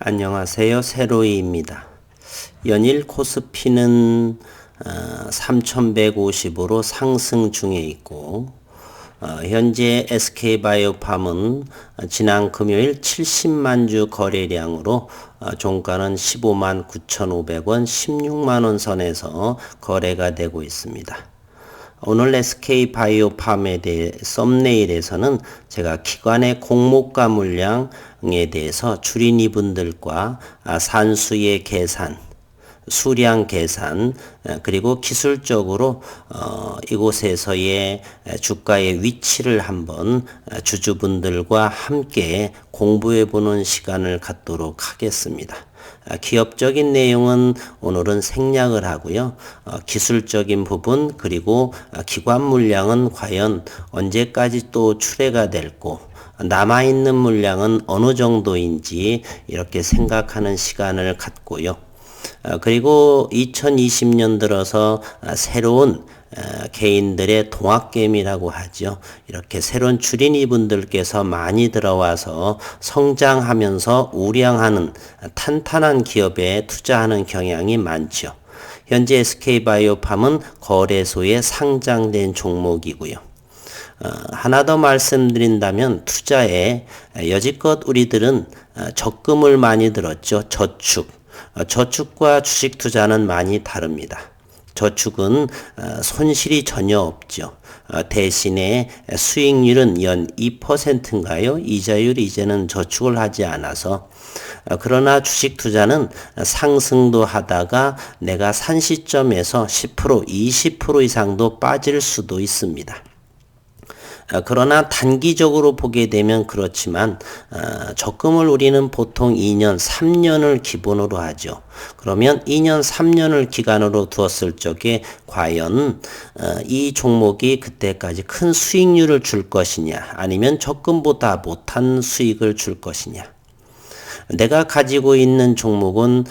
안녕하세요. 세로이입니다. 연일 코스피는 3150으로 상승 중에 있고 현재 SK바이오팜은 지난 금요일 70만 주 거래량으로 종가는 15만 9,500원, 16만 원 선에서 거래가 되고 있습니다. 오늘 SK바이오팜에 대해 썸네일에서는 제가 기관의 공모가 물량에 대해서 주린이분들과 산수의 계산, 수량 계산, 그리고 기술적으로 이곳에서의 주가의 위치를 한번 주주분들과 함께 공부해보는 시간을 갖도록 하겠습니다. 기업적인 내용은 오늘은 생략을 하고요. 기술적인 부분 그리고 기관 물량은 과연 언제까지 또 출회가 될고 남아있는 물량은 어느 정도인지 이렇게 생각하는 시간을 갖고요. 그리고 2020년 들어서 새로운 개인들의 동학개미라고 하죠. 이렇게 새로운 주린이 분들께서 많이 들어와서 성장하면서 우량하는 탄탄한 기업에 투자하는 경향이 많죠. 현재 SK바이오팜은 거래소에 상장된 종목이고요. 하나 더 말씀드린다면 투자에 여지껏 우리들은 적금을 많이 들었죠. 저축과 주식 투자는 많이 다릅니다. 저축은 손실이 전혀 없죠. 대신에 수익률은 연 2%인가요? 이자율이 이제는 저축을 하지 않아서. 그러나 주식 투자는 상승도 하다가 내가 산 시점에서 10%, 20% 이상도 빠질 수도 있습니다. 그러나 단기적으로 보게 되면 그렇지만 적금을 우리는 보통 2년, 3년을 기본으로 하죠. 그러면 2년, 3년을 기간으로 두었을 적에 과연 이 종목이 그때까지 큰 수익률을 줄 것이냐 아니면 적금보다 못한 수익을 줄 것이냐. 내가 가지고 있는 종목은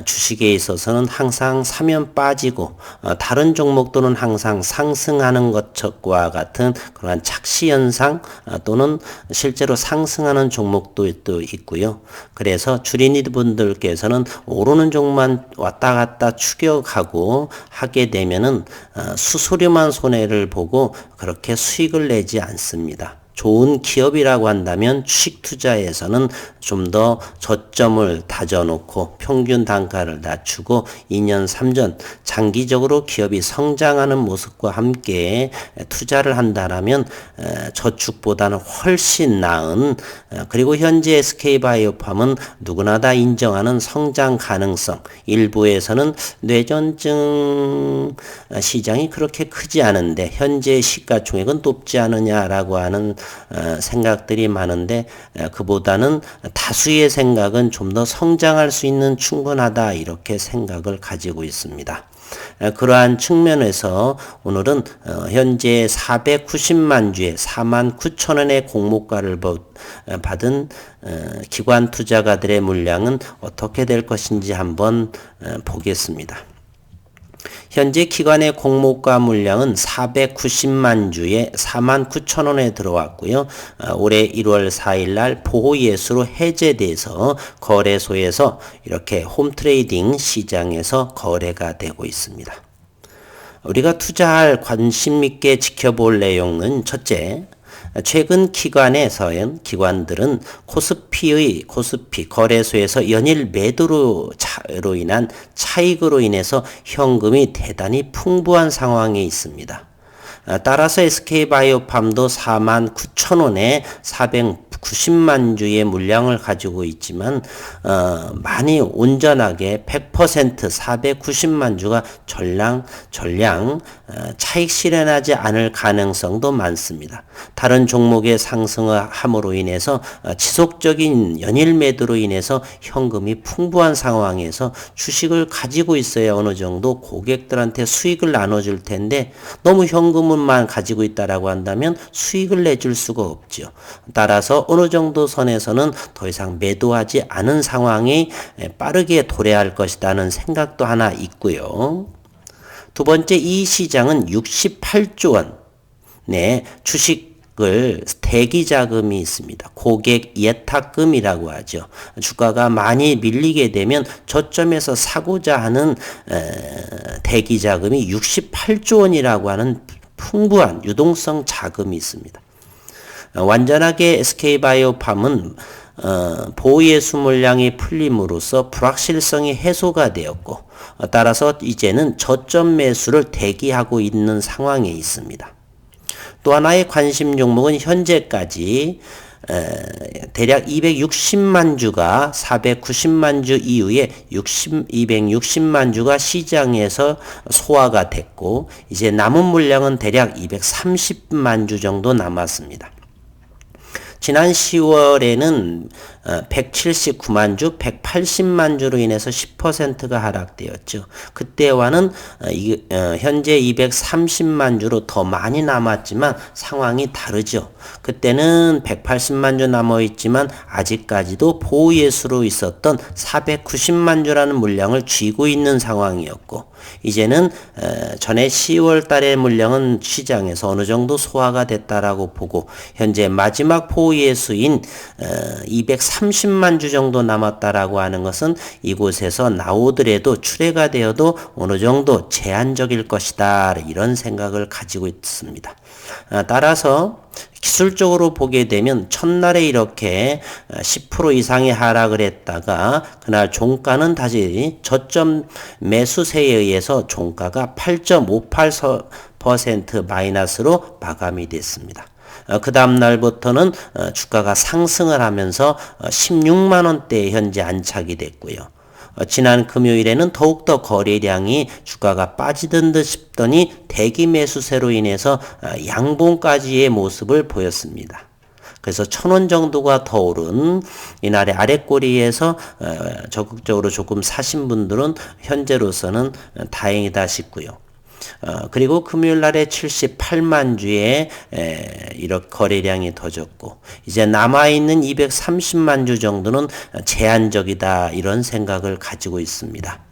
주식에 있어서는 항상 사면 빠지고 다른 종목들은 항상 상승하는 것과 같은 그러한 착시 현상 또는 실제로 상승하는 종목도 또 있고요. 그래서 주린이분들께서는 오르는 종목만 왔다 갔다 추격하고 하게 되면은 수수료만 손해를 보고 그렇게 수익을 내지 않습니다. 좋은 기업이라고 한다면 주식 투자에서는 좀 더 저점을 다져놓고 평균 단가를 낮추고 2년, 3년 장기적으로 기업이 성장하는 모습과 함께 투자를 한다면 저축보다는 훨씬 나은 그리고 현재 SK바이오팜은 누구나 다 인정하는 성장 가능성 일부에서는 뇌전증 시장이 그렇게 크지 않은데 현재 시가총액은 높지 않느냐라고 하는 생각들이 많은데 그보다는 다수의 생각은 좀 더 성장할 수 있는 충분하다 이렇게 생각을 가지고 있습니다. 그러한 측면에서 오늘은 현재 490만 주에 49,000원의 공모가를 받은 기관 투자가들의 물량은 어떻게 될 것인지 한번 보겠습니다. 현재 기관의 공모가 물량은 490만 주에 49,000원에 들어왔고요. 올해 1월 4일 날 보호예수로 해제돼서 거래소에서 이렇게 홈트레이딩 시장에서 거래가 되고 있습니다. 우리가 투자할 관심 있게 지켜볼 내용은 첫째, 최근 기관들은 코스피 거래소에서 연일 매도로 인한 차익으로 인해서 현금이 대단히 풍부한 상황에 있습니다. 따라서 SK바이오팜도 49,000원에 490만 주의 물량을 가지고 있지만 많이 온전하게 100% 490만 주가 전량 차익 실현하지 않을 가능성도 많습니다. 다른 종목의 상승을 함으로 인해서 지속적인 연일 매도로 인해서 현금이 풍부한 상황에서 주식을 가지고 있어야 어느 정도 고객들한테 수익을 나눠줄 텐데 너무 현금만 가지고 있다라고 한다면 수익을 내줄 수가 없죠. 따라서 어느 정도 선에서는 더 이상 매도하지 않은 상황이 빠르게 도래할 것이라는 생각도 하나 있고요. 두 번째, 이 시장은 68조 원 주식 대기 자금이 있습니다. 고객 예탁금이라고 하죠. 주가가 많이 밀리게 되면 저점에서 사고자 하는 대기 자금이 68조 원이라고 하는 풍부한 유동성 자금이 있습니다. 완전하게 SK바이오팜은 보유예수 물량이 풀림으로써 불확실성이 해소가 되었고 따라서 이제는 저점 매수를 대기하고 있는 상황에 있습니다. 또 하나의 관심 종목은 현재까지 대략 260만 주가 490만 주 이후에 260만 주가 시장에서 소화가 됐고 이제 남은 물량은 대략 230만 주 정도 남았습니다. 지난 10월에는 179만 주, 180만 주로 인해서 10%가 하락되었죠. 그때와는 현재 230만 주로 더 많이 남았지만 상황이 다르죠. 그때는 180만 주 남아있지만 아직까지도 보유예수로 있었던 490만 주라는 물량을 쥐고 있는 상황이었고 이제는 전에 10월 달의 물량은 시장에서 어느 정도 소화가 됐다라고 보고 현재 마지막 보유예수인 230만 주 정도 남았다라고 하는 것은 이곳에서 나오더라도 출회가 되어도 어느 정도 제한적일 것이다 이런 생각을 가지고 있습니다. 따라서 기술적으로 보게 되면 첫날에 이렇게 10% 이상의 하락을 했다가 그날 종가는 다시 저점 매수세에 의해서 종가가 8.58% 마이너스로 마감이 됐습니다. 그 다음 날부터는 주가가 상승을 하면서 16만 원대에 현재 안착이 됐고요. 지난 금요일에는 더욱더 거래량이 주가가 빠지던 듯 싶더니 대기 매수세로 인해서 양봉까지의 모습을 보였습니다. 그래서 1,000원 정도가 더 오른 이날의 아랫꼬리에서 적극적으로 조금 사신 분들은 현재로서는 다행이다 싶고요. 그리고 금요일 날에 78만 주에 이렇게 거래량이 터졌고 이제 남아있는 230만 주 정도는 제한적이다 이런 생각을 가지고 있습니다.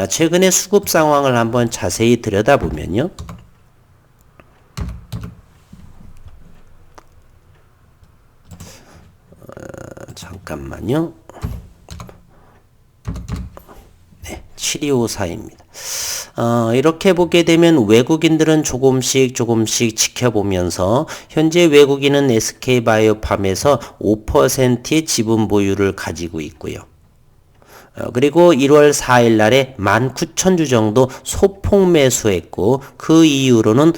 최근의 수급 상황을 한번 자세히 들여다보면요. 잠깐만요. 네, 7254입니다. 이렇게 보게 되면 외국인들은 조금씩 지켜보면서 현재 외국인은 SK바이오팜에서 5%의 지분 보유를 가지고 있고요. 그리고 1월 4일 날에 19,000주 정도 소폭 매수했고 그 이후로는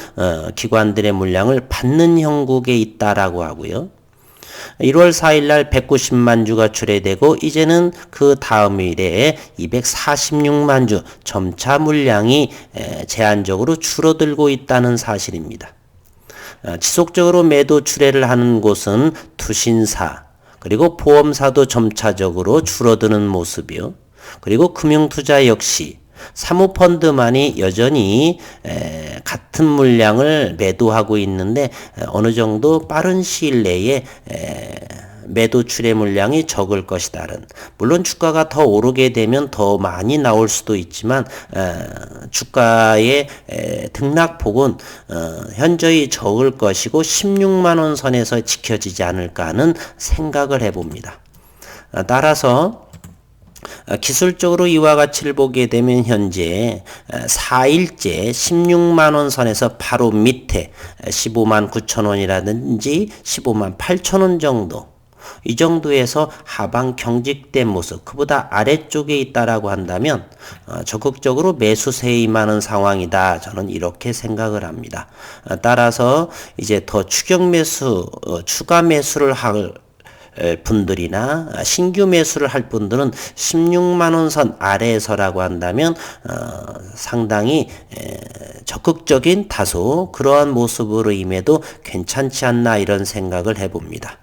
기관들의 물량을 받는 형국에 있다라고 하고요. 1월 4일 날 190만 주가 출회되고 이제는 그 다음 일에 246만 주 점차 물량이 제한적으로 줄어들고 있다는 사실입니다. 지속적으로 매도 출회를 하는 곳은 투신사 그리고 보험사도 점차적으로 줄어드는 모습이요. 그리고 금융투자 역시 사모펀드만이 여전히 같은 물량을 매도하고 있는데 어느 정도 빠른 시일 내에 매도 출회 물량이 적을 것이다는 물론 주가가 더 오르게 되면 더 많이 나올 수도 있지만 주가의 등락폭은 현저히 적을 것이고 16만 원 선에서 지켜지지 않을까 하는 생각을 해봅니다. 따라서 기술적으로 이와 같이를 보게 되면 현재 4일째 16만 원 선에서 바로 밑에 15만 9천 원이라든지 15만 8천 원 정도 이 정도에서 하방 경직된 모습 그보다 아래쪽에 있다라고 한다면 적극적으로 매수세에 임하는 상황이다. 저는 이렇게 생각을 합니다. 따라서 이제 더 추격 매수 추가 매수를 할 분들이나 신규 매수를 할 분들은 16만 원 선 아래에서라고 한다면 상당히 적극적인 다소 그러한 모습으로 임해도 괜찮지 않나 이런 생각을 해봅니다.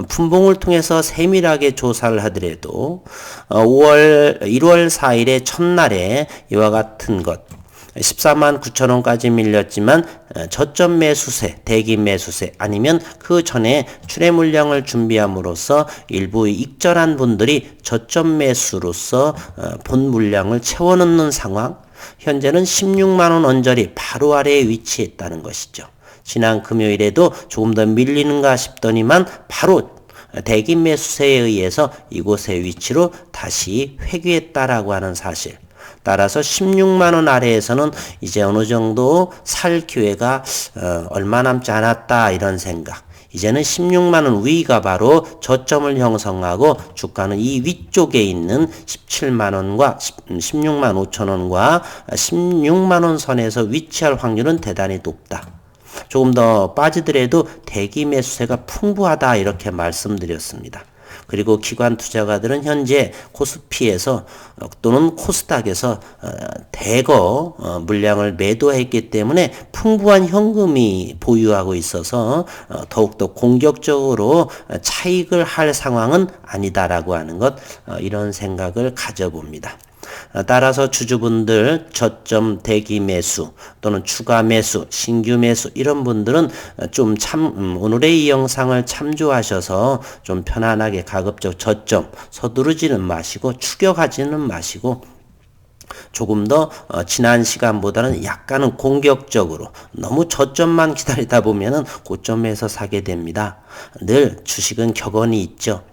분봉을 통해서 세밀하게 조사를 하더라도 1월 4일의 첫날에 이와 같은 것 14만 9천 원까지 밀렸지만 저점 매수세, 대기 매수세 아니면 그 전에 출회 물량을 준비함으로써 일부 익절한 분들이 저점 매수로서 본 물량을 채워넣는 상황 현재는 16만 원 언저리 바로 아래에 위치했다는 것이죠. 지난 금요일에도 조금 더 밀리는가 싶더니만 바로 대기 매수세에 의해서 이곳의 위치로 다시 회귀했다라고 하는 사실. 따라서 16만 원 아래에서는 이제 어느 정도 살 기회가 얼마 남지 않았다 이런 생각. 이제는 16만 원 위가 바로 저점을 형성하고 주가는 이 위쪽에 있는 17만 원과 16만 5천 원과 16만 원 선에서 위치할 확률은 대단히 높다. 조금 더 빠지더라도 대기 매수세가 풍부하다 이렇게 말씀드렸습니다. 그리고 기관 투자가들은 현재 코스피에서 또는 코스닥에서 대거 물량을 매도했기 때문에 풍부한 현금이 보유하고 있어서 더욱더 공격적으로 차익을 할 상황은 아니다라고 하는 것, 이런 생각을 가져봅니다. 따라서 주주분들 저점 대기 매수 또는 추가 매수, 신규 매수 이런 분들은 좀 오늘의 이 영상을 참조하셔서 좀 편안하게 가급적 저점 서두르지는 마시고 추격하지는 마시고 조금 더 지난 시간보다는 약간은 공격적으로 너무 저점만 기다리다 보면은 고점에서 사게 됩니다. 늘 주식은 격언이 있죠.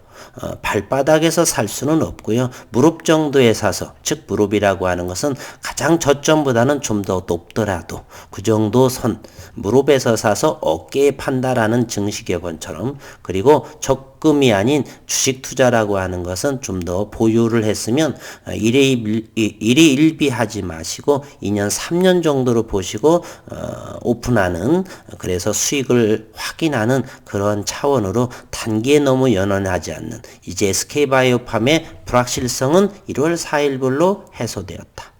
발바닥에서 살 수는 없고요. 무릎 정도에 사서, 즉 무릎이라고 하는 것은 가장 저점보다는 좀 더 높더라도 그 정도 선, 무릎에서 사서 어깨에 판다라는 증시격언처럼, 그리고 적금이 아닌 주식 투자라고 하는 것은 좀 더 보유를 했으면 일희일비하지 마시고 2년 3년 정도로 보시고 오픈하는, 그래서 수익을 확인하는 그런 차원으로 단기에 너무 연연하지 않는, 이제 SK바이오팜의 불확실성은 1월 4일별로 해소되었다.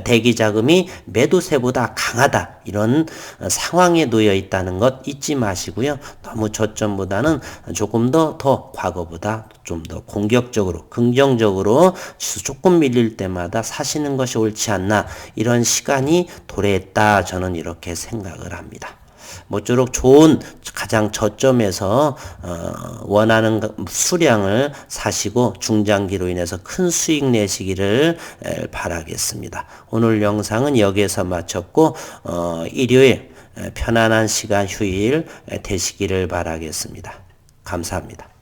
대기 자금이 매도세보다 강하다 이런 상황에 놓여 있다는 것 잊지 마시고요. 너무 저점보다는 조금 더 과거보다 좀 더 공격적으로 긍정적으로 조금 밀릴 때마다 사시는 것이 옳지 않나, 이런 시간이 도래했다 저는 이렇게 생각을 합니다. 모쪼록 좋은 가장 저점에서 원하는 수량을 사시고 중장기로 인해서 큰 수익 내시기를 바라겠습니다. 오늘 영상은 여기에서 마쳤고 일요일 편안한 시간 휴일 되시기를 바라겠습니다. 감사합니다.